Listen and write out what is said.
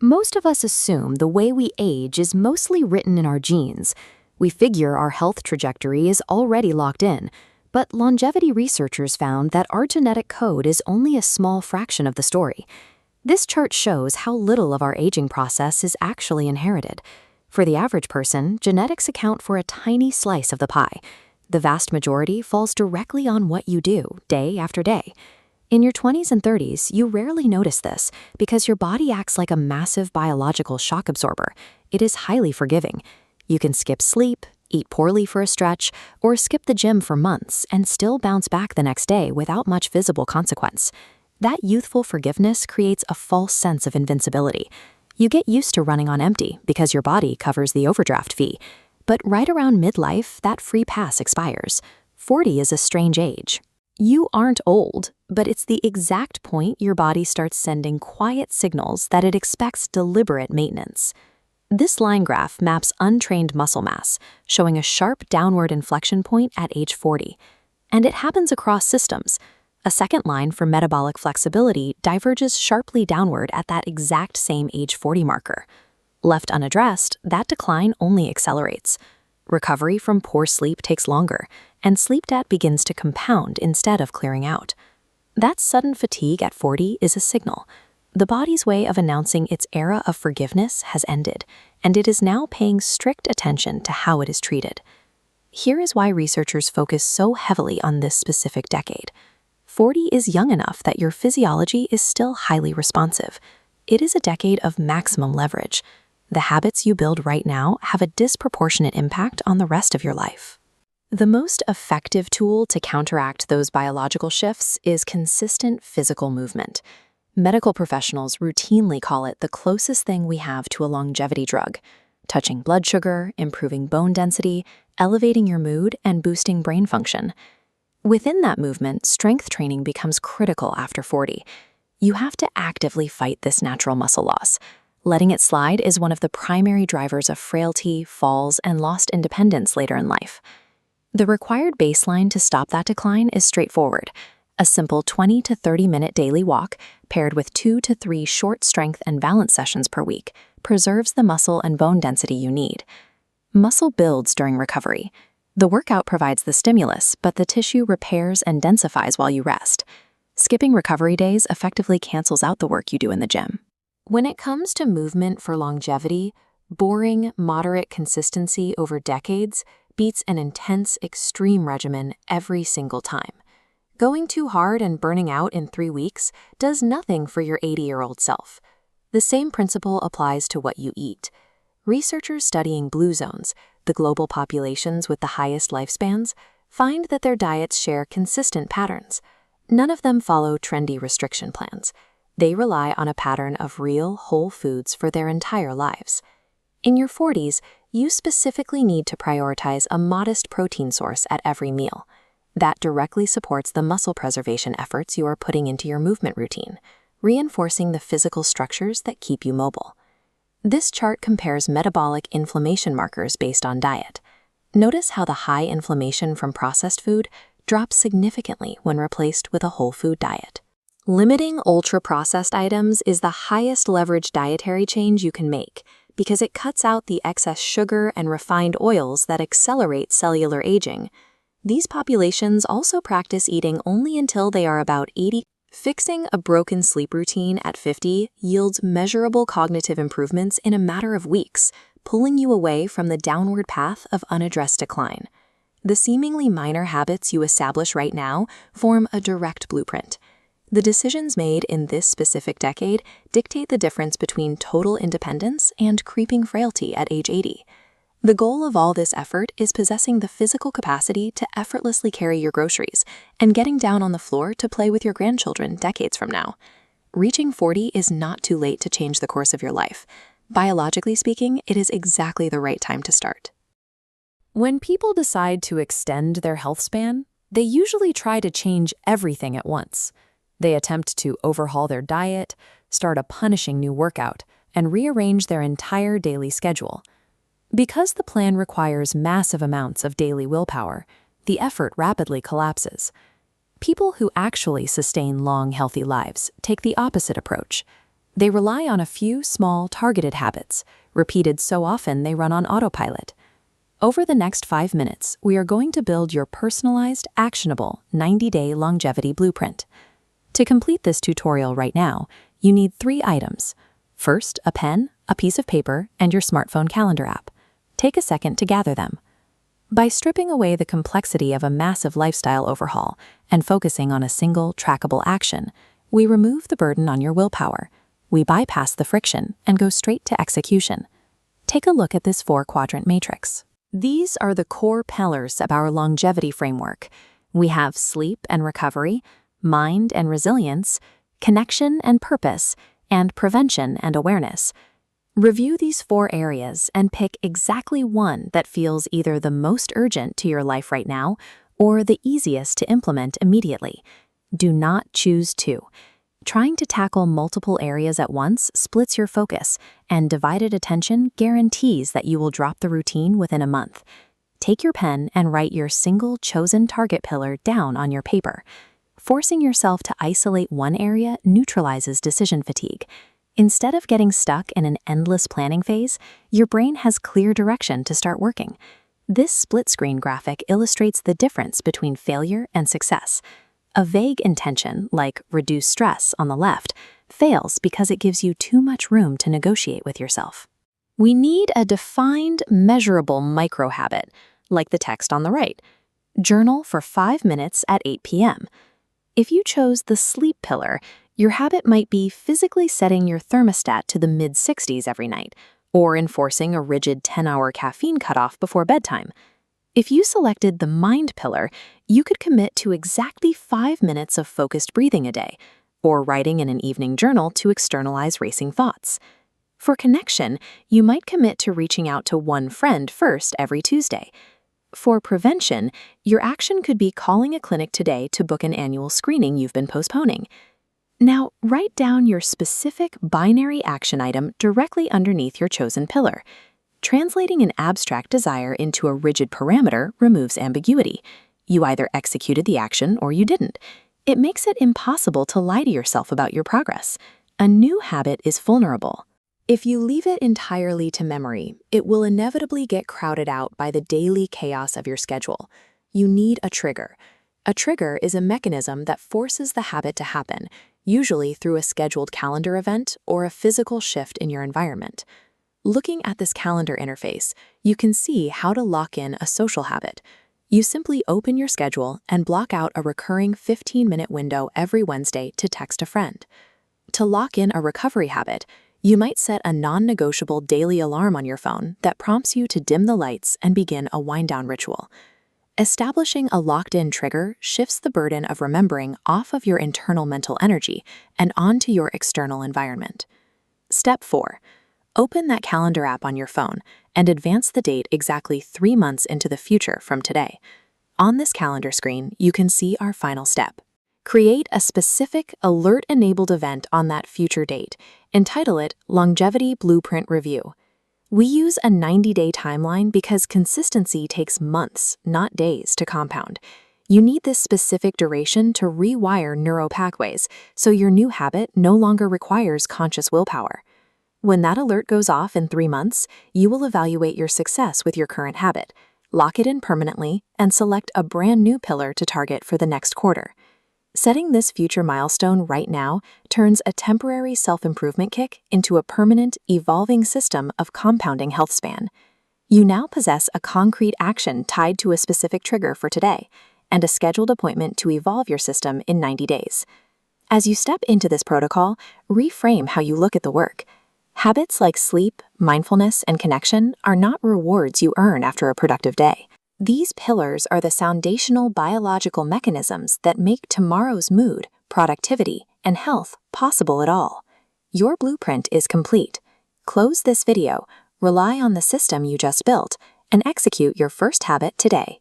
Most of us assume the way we age is mostly written in our genes. We figure our health trajectory is already locked in, but longevity researchers found that our genetic code is only a small fraction of the story. This chart shows how little of our aging process is actually inherited. For the average person, genetics account for a tiny slice of the pie. The vast majority falls directly on what you do, day after day. In your 20s and 30s, you rarely notice this because your body acts like a massive biological shock absorber. It is highly forgiving. You can skip sleep, eat poorly for a stretch, or skip the gym for months and still bounce back the next day without much visible consequence. That youthful forgiveness creates a false sense of invincibility. You get used to running on empty because your body covers the overdraft fee. But right around midlife, that free pass expires. 40 is a strange age. You aren't old, but it's the exact point your body starts sending quiet signals that it expects deliberate maintenance. This line graph maps untrained muscle mass, showing a sharp downward inflection point at age 40. And it happens across systems. A second line for metabolic flexibility diverges sharply downward at that exact same age 40 marker. Left unaddressed, that decline only accelerates. Recovery from poor sleep takes longer, and sleep debt begins to compound instead of clearing out. That sudden fatigue at 40 is a signal. The body's way of announcing its era of forgiveness has ended, and it is now paying strict attention to how it is treated. Here is why researchers focus so heavily on this specific decade. 40 is young enough that your physiology is still highly responsive. It is a decade of maximum leverage. The habits you build right now have a disproportionate impact on the rest of your life. The most effective tool to counteract those biological shifts is consistent physical movement. Medical professionals routinely call it the closest thing we have to a longevity drug, touching blood sugar, improving bone density, elevating your mood, and boosting brain function. Within that movement, strength training becomes critical after 40. You have to actively fight this natural muscle loss. Letting it slide is one of the primary drivers of frailty, falls, and lost independence later in life. The required baseline to stop that decline is straightforward. A simple 20 to 30-minute daily walk, paired with 2 to 3 short strength and balance sessions per week, preserves the muscle and bone density you need. Muscle builds during recovery. The workout provides the stimulus, but the tissue repairs and densifies while you rest. Skipping recovery days effectively cancels out the work you do in the gym. When it comes to movement for longevity, boring, moderate consistency over decades beats an intense, extreme regimen every single time. Going too hard and burning out in 3 weeks does nothing for your 80-year-old self. The same principle applies to what you eat. Researchers studying blue zones, the global populations with the highest lifespans, find that their diets share consistent patterns. None of them follow trendy restriction plans. They rely on a pattern of real, whole foods for their entire lives. In your 40s, you specifically need to prioritize a modest protein source at every meal. That directly supports the muscle preservation efforts you are putting into your movement routine, reinforcing the physical structures that keep you mobile. This chart compares metabolic inflammation markers based on diet. Notice how the high inflammation from processed food drops significantly when replaced with a whole food diet. Limiting ultra-processed items is the highest leverage dietary change you can make because it cuts out the excess sugar and refined oils that accelerate cellular aging. These populations also practice eating only until they are about 80. Fixing a broken sleep routine at 50 yields measurable cognitive improvements in a matter of weeks, pulling you away from the downward path of unaddressed decline. The seemingly minor habits you establish right now form a direct blueprint. The decisions made in this specific decade dictate the difference between total independence and creeping frailty at age 80. The goal of all this effort is possessing the physical capacity to effortlessly carry your groceries and getting down on the floor to play with your grandchildren decades from now. Reaching 40 is not too late to change the course of your life. Biologically speaking, it is exactly the right time to start. When people decide to extend their health span, they usually try to change everything at once. They attempt to overhaul their diet, start a punishing new workout, and rearrange their entire daily schedule. Because the plan requires massive amounts of daily willpower, the effort rapidly collapses. People who actually sustain long, healthy lives take the opposite approach. They rely on a few small, targeted habits, repeated so often they run on autopilot. Over the next 5 minutes, we are going to build your personalized, actionable 90-day longevity blueprint. To complete this tutorial right now, you need 3 items. First, a pen, a piece of paper, and your smartphone calendar app. Take a second to gather them. By stripping away the complexity of a massive lifestyle overhaul and focusing on a single, trackable action, we remove the burden on your willpower. We bypass the friction and go straight to execution. Take a look at this 4-quadrant matrix. These are the core pillars of our longevity framework. We have sleep and recovery, mind and resilience, connection and purpose, and prevention and awareness. Review these 4 areas and pick exactly one that feels either the most urgent to your life right now or the easiest to implement immediately. Do not choose 2. Trying to tackle multiple areas at once splits your focus, and divided attention guarantees that you will drop the routine within a month. Take your pen and write your single chosen target pillar down on your paper. Forcing yourself to isolate one area neutralizes decision fatigue. Instead of getting stuck in an endless planning phase, your brain has clear direction to start working. This split-screen graphic illustrates the difference between failure and success. A vague intention, like reduce stress on the left, fails because it gives you too much room to negotiate with yourself. We need a defined, measurable micro-habit, like the text on the right. Journal for 5 minutes at 8 p.m. If you chose the sleep pillar, your habit might be physically setting your thermostat to the mid-60s every night, or enforcing a rigid 10-hour caffeine cutoff before bedtime. If you selected the mind pillar, you could commit to exactly 5 minutes of focused breathing a day, or writing in an evening journal to externalize racing thoughts. For connection, you might commit to reaching out to one friend first every Tuesday. For prevention, your action could be calling a clinic today to book an annual screening you've been postponing. Now, write down your specific binary action item directly underneath your chosen pillar. Translating an abstract desire into a rigid parameter removes ambiguity. You either executed the action or you didn't. It makes it impossible to lie to yourself about your progress. A new habit is vulnerable. If you leave it entirely to memory, it will inevitably get crowded out by the daily chaos of your schedule. You need a trigger. A trigger is a mechanism that forces the habit to happen, usually through a scheduled calendar event or a physical shift in your environment. Looking at this calendar interface, you can see how to lock in a social habit. You simply open your schedule and block out a recurring 15-minute window every Wednesday to text a friend. To lock in a recovery habit, you might set a non-negotiable daily alarm on your phone that prompts you to dim the lights and begin a wind-down ritual. Establishing a locked-in trigger shifts the burden of remembering off of your internal mental energy and onto your external environment. Step 4. Open that calendar app on your phone and advance the date exactly 3 months into the future from today. On this calendar screen, you can see our final step. Create a specific, alert-enabled event on that future date. Entitle it Longevity Blueprint Review. We use a 90-day timeline because consistency takes months, not days, to compound. You need this specific duration to rewire neural pathways, so your new habit no longer requires conscious willpower. When that alert goes off in 3 months, you will evaluate your success with your current habit, lock it in permanently, and select a brand new pillar to target for the next quarter. Setting this future milestone right now turns a temporary self-improvement kick into a permanent, evolving system of compounding health span. You now possess a concrete action tied to a specific trigger for today, and a scheduled appointment to evolve your system in 90 days. As you step into this protocol, reframe how you look at the work. Habits like sleep, mindfulness, and connection are not rewards you earn after a productive day. These pillars are the foundational biological mechanisms that make tomorrow's mood, productivity, and health possible at all. Your blueprint is complete. Close this video, rely on the system you just built, and execute your first habit today.